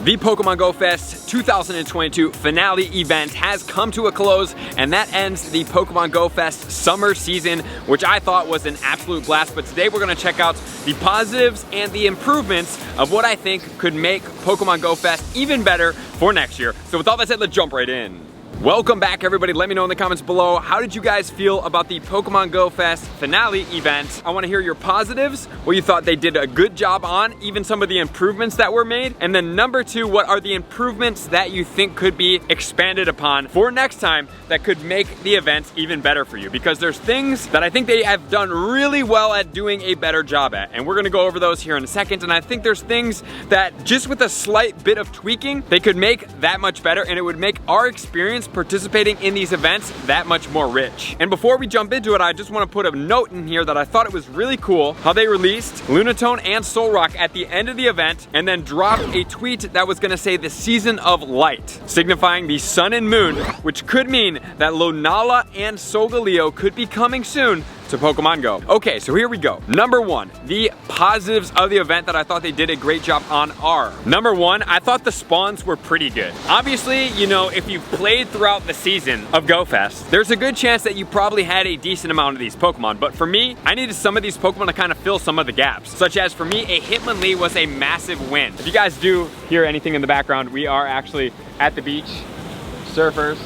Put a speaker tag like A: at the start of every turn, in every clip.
A: The Pokemon Go Fest 2022 finale event has come to a close, and that ends the Pokemon Go Fest summer season, which I thought was an absolute blast. But today we're gonna check out the positives and the improvements of what I think could make Pokemon Go Fest even better for next year. So with all that said, let's jump right in. Welcome back, everybody. Let me know in the comments below, how did you guys feel about the Pokemon Go Fest finale event? I want to hear your positives, what you thought they did a good job on, even some of the improvements that were made. And then number two, what are the improvements that you think could be expanded upon for next time that could make the event even better for you? Because there's things that I think they have done really well at doing a better job at. And we're going to go over those here in a second. And I think there's things that just with a slight bit of tweaking, they could make that much better, and it would make our experience participating in these events that much more rich. And before we jump into it, I just want to put a note in here that I thought it was really cool how they released Lunatone and Solrock at the end of the event and then dropped a tweet that was going to say the season of light, signifying the sun and moon, which could mean that Lunala and Solgaleo could be coming soon to Pokemon Go. Okay, so here we go. Number one, the positives of the event that I thought they did a great job on are. Number one, I thought the spawns were pretty good. Obviously, you know, if you've played throughout the season of Go Fest, there's a good chance that you probably had a decent amount of these Pokemon. But for me, I needed some of these Pokemon to kind of fill some of the gaps. Such as for me, a Hitmonlee was a massive win. If you guys do hear anything in the background, we are actually at the beach, surfers,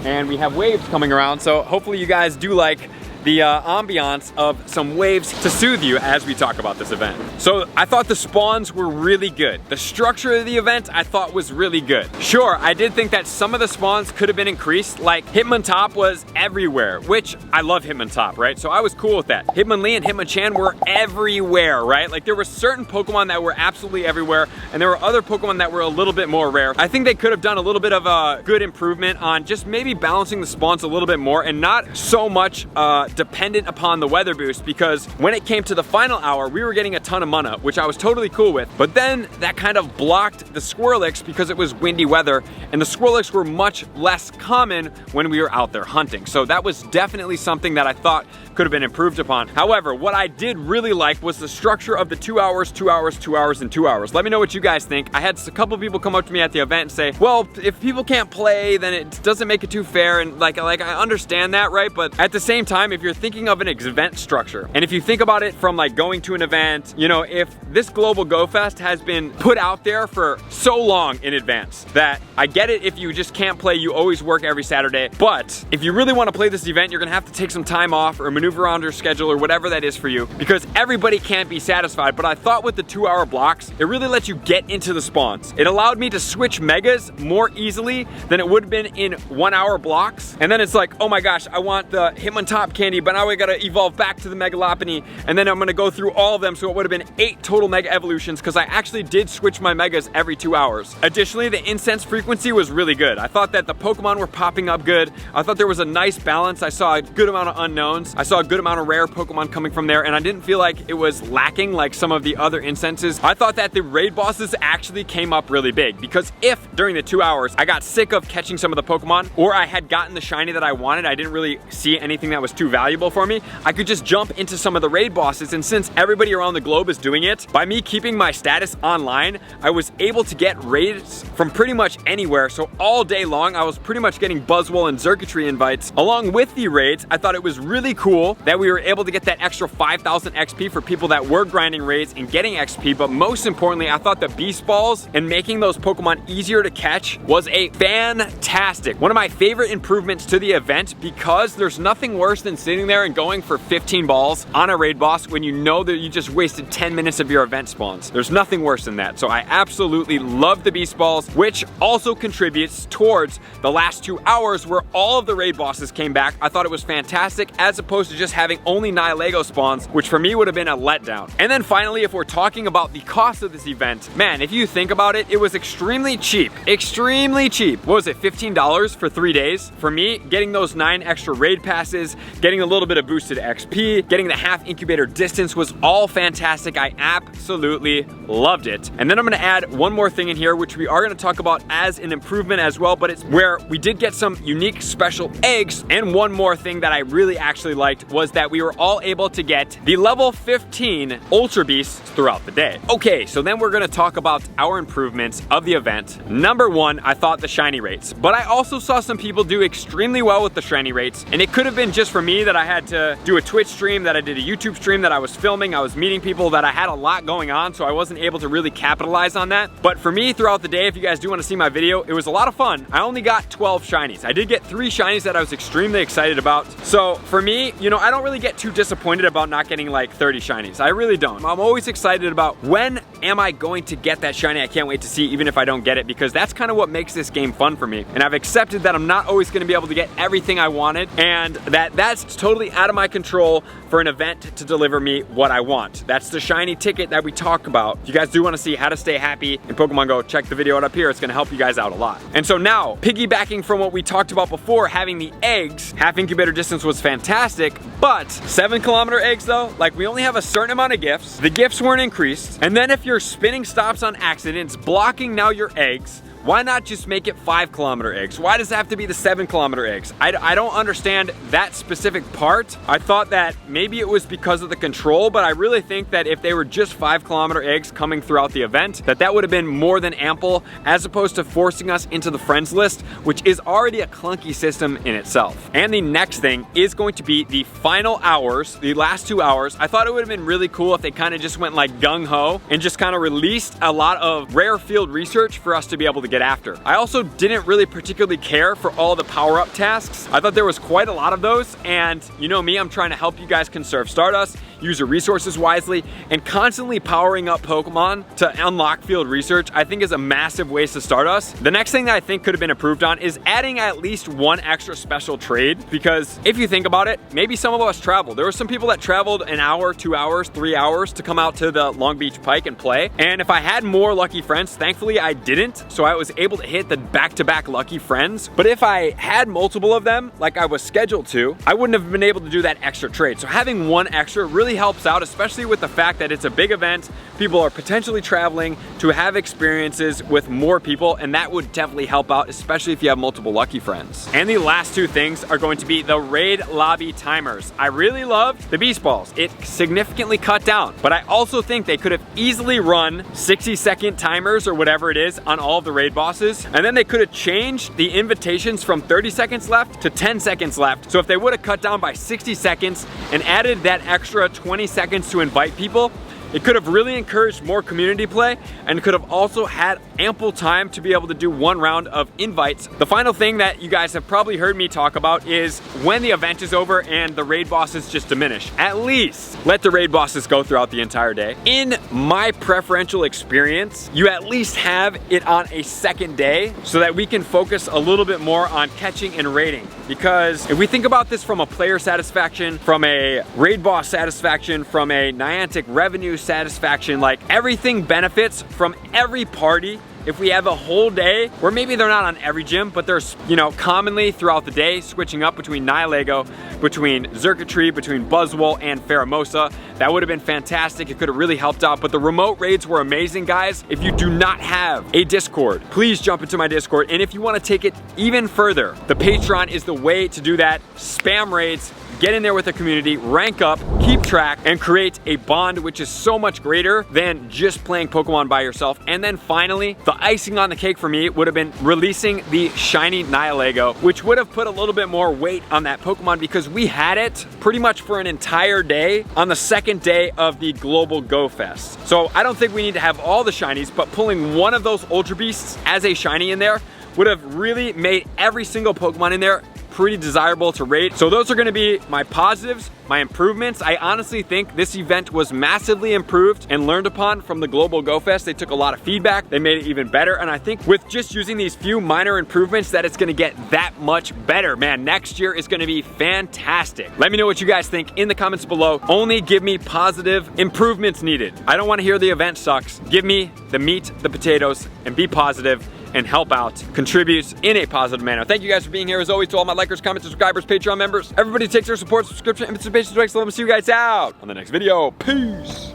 A: and we have waves coming around. So hopefully you guys do like the ambiance of some waves to soothe you as we talk about this event. So I thought the spawns were really good. The structure of the event I thought was really good. Sure, I did think that some of the spawns could have been increased, like Hitmontop was everywhere, which I love Hitmontop, right? So I was cool with that. Hitmonlee and Hitmonchan were everywhere, right? Like there were certain Pokemon that were absolutely everywhere, and there were other Pokemon that were a little bit more rare. I think they could have done a little bit of a good improvement on just maybe balancing the spawns a little bit more and not so much dependent upon the weather boost, because when it came to the final hour, we were getting a ton of Munna, which I was totally cool with. But then that kind of blocked the Swirlix because it was windy weather, and the Swirlix were much less common when we were out there hunting. So that was definitely something that I thought could have been improved upon. However, what I did really like was the structure of the 2 hours, 2 hours, 2 hours, and 2 hours. Let me know what you guys think. I had a couple people come up to me at the event and say, well, if people can't play, then it doesn't make it too fair. And like I understand that, right? But at the same time, if you're thinking of an event structure, and if you think about it from like going to an event, you know, if this global Go Fest has been put out there for so long in advance that I get it, if you just can't play, you always work every Saturday. But if you really want to play this event, you're gonna have to take some time off or maneuver around your schedule or whatever that is for you, because everybody can't be satisfied. But I thought with the 2 hour blocks, it really lets you get into the spawns. It allowed me to switch megas more easily than it would have been in 1 hour blocks. And then it's like, oh my gosh, I want the Hitmontop candy, but now we gotta evolve back to the Mega Lopunny, and then I'm gonna go through all of them, so it would have been 8 total Mega Evolutions, because I actually did switch my Megas every 2 hours. Additionally, the incense frequency was really good. I thought that the Pokemon were popping up good. I thought there was a nice balance. I saw a good amount of Unowns. I saw a good amount of rare Pokemon coming from there, and I didn't feel like it was lacking like some of the other incenses. I thought that the raid bosses actually came up really big, because if during the 2 hours I got sick of catching some of the Pokemon, or I had gotten the shiny that I wanted, I didn't really see anything that was too valuable for me, I could just jump into some of the raid bosses. And since everybody around the globe is doing it, by me keeping my status online, I was able to get raids from pretty much anywhere. So all day long, I was pretty much getting Buzzwole and Xurkitree invites. Along with the raids, I thought it was really cool that we were able to get that extra 5,000 XP for people that were grinding raids and getting XP. But most importantly, I thought the beast balls and making those Pokemon easier to catch was a fantastic, one of my favorite improvements to the event, because there's nothing worse than sitting there and going for 15 balls on a raid boss when you know that you just wasted 10 minutes of your event spawns. There's nothing worse than that. So I absolutely love the beast balls, which also contributes towards the last 2 hours where all of the raid bosses came back. I thought it was fantastic, as opposed to just having only Nihilego spawns, which for me would have been a letdown. And then finally, if we're talking about the cost of this event, man, if you think about it, it was extremely cheap. Extremely cheap. What was it, $15 for 3 days? For me, getting those 9 extra raid passes, getting getting a little bit of boosted XP, getting the half incubator distance was all fantastic. I absolutely loved it. And then I'm gonna add one more thing in here, which we are gonna talk about as an improvement as well, but it's where we did get some unique special eggs. And one more thing that I really actually liked was that we were all able to get the level 15 Ultra Beasts throughout the day. Okay, so then we're gonna talk about our improvements of the event. Number one, I thought the shiny rates, but I also saw some people do extremely well with the shiny rates, and it could have been just for me that I had to do a Twitch stream, that I did a YouTube stream, that I was filming, I was meeting people, that I had a lot going on, so I wasn't able to really capitalize on that. But for me, throughout the day, if you guys do want to see my video, it was a lot of fun. I only got 12 shinies. I did get 3 shinies that I was extremely excited about. So for me, you know, I don't really get too disappointed about not getting like 30 shinies. I really don't. I'm always excited about when am I going to get that shiny I can't wait to see, even if I don't get it, because that's kind of what makes this game fun for me. And I've accepted that I'm not always going to be able to get everything I wanted, and that's totally out of my control for an event to deliver me what I want. That's the shiny ticket that we talk about. If you guys do want to see how to stay happy in Pokemon Go, check the video out up here. It's going to help you guys out a lot. And so now, piggybacking from what we talked about before, having the eggs, half incubator distance was fantastic, but 7-kilometer eggs though, like we only have a certain amount of gifts. The gifts weren't increased. And then if your spinning stops on accident, it's blocking now your eggs. Why not just make it 5-kilometer eggs? Why does it have to be the 7-kilometer eggs? I don't understand that specific part. I thought that maybe it was because of the control, but I really think that if they were just 5-kilometer eggs coming throughout the event, that would have been more than ample, as opposed to forcing us into the friends list, which is already a clunky system in itself. And the next thing is going to be the final hours, the last 2 hours. I thought it would have been really cool if they kind of just went like gung-ho and just kind of released a lot of rare field research for us to be able to get after. I also didn't really particularly care for all the power-up tasks. I thought there was quite a lot of those, and you know me, I'm trying to help you guys conserve Stardust, use your resources wisely, and constantly powering up Pokemon to unlock field research, I think is a massive waste of Stardust. The next thing that I think could have been improved on is adding at least one extra special trade, because if you think about it, maybe some of us traveled. There were some people that traveled an hour, 2 hours, 3 hours to come out to the Long Beach Pike and play, and if I had more lucky friends, thankfully I didn't, so I was able to hit the back-to-back lucky friends. But if I had multiple of them, like I was scheduled to, I wouldn't have been able to do that extra trade. So having one extra really helps out, especially with the fact that it's a big event. People are potentially traveling to have experiences with more people, and that would definitely help out, especially if you have multiple lucky friends. And the last 2 things are going to be the raid lobby timers. I really loved the Beast Balls. It significantly cut down, but I also think they could have easily run 60-second timers or whatever it is on all of the raid bosses, and then they could have changed the invitations from 30 seconds left to 10 seconds left. So if they would have cut down by 60 seconds and added that extra 20 seconds to invite people, it could have really encouraged more community play, and could have also had ample time to be able to do 1 round of invites. The final thing that you guys have probably heard me talk about is when the event is over and the raid bosses just diminish, at least let the raid bosses go throughout the entire day. In my preferential experience, you at least have it on a second day so that we can focus a little bit more on catching and raiding. Because if we think about this from a player satisfaction, from a raid boss satisfaction, from a Niantic revenue satisfaction, like everything benefits from every party. If we have a whole day, or maybe they're not on every gym, but there's, you know, commonly throughout the day, switching up between Nihilego, between Xurkitree, between Buzzwole and Pheromosa, that would have been fantastic. It could have really helped out, but the remote raids were amazing, guys. If you do not have a Discord, please jump into my Discord, and if you want to take it even further, the Patreon is the way to do that. Spam raids, get in there with the community, rank up, keep track, and create a bond which is so much greater than just playing Pokemon by yourself. And then finally, the icing on the cake for me would have been releasing the shiny Nihilego, which would have put a little bit more weight on that Pokemon, because we had it pretty much for an entire day on the second day of the Global Go Fest. So I don't think we need to have all the shinies, but pulling one of those Ultra Beasts as a shiny in there would have really made every single Pokemon in there pretty desirable to rate. So those are going to be my positives, my improvements. I honestly think this event was massively improved and learned upon from the Global Go Fest. They took a lot of feedback, they made it even better, and I think with just using these few minor improvements that it's going to get that much better. Man, next year is going to be fantastic. Let me know what you guys think in the comments below. Only give me positive improvements needed. I don't want to hear the event sucks. Give me the meat, the potatoes, and be positive. and help out, contribute in a positive manner. Thank you guys for being here. As always, to all my likers, comments, subscribers, Patreon members, everybody takes their support, subscription, and participation to next level. See you guys out on the next video. Peace.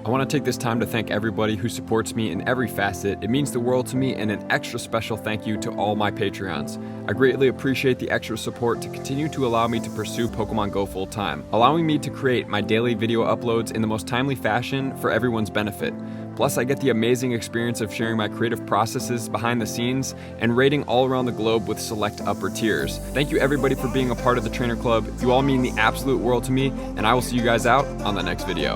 A: I want to take this time to thank everybody who supports me in every facet. It means the world to me, and an extra special thank you to all my Patreons. I greatly appreciate the extra support to continue to allow me to pursue Pokemon Go full time, allowing me to create my daily video uploads in the most timely fashion for everyone's benefit. Plus, I get the amazing experience of sharing my creative processes behind the scenes and raiding all around the globe with select upper tiers. Thank you everybody for being a part of the Trainer Club. You all mean the absolute world to me, and I will see you guys out on the next video.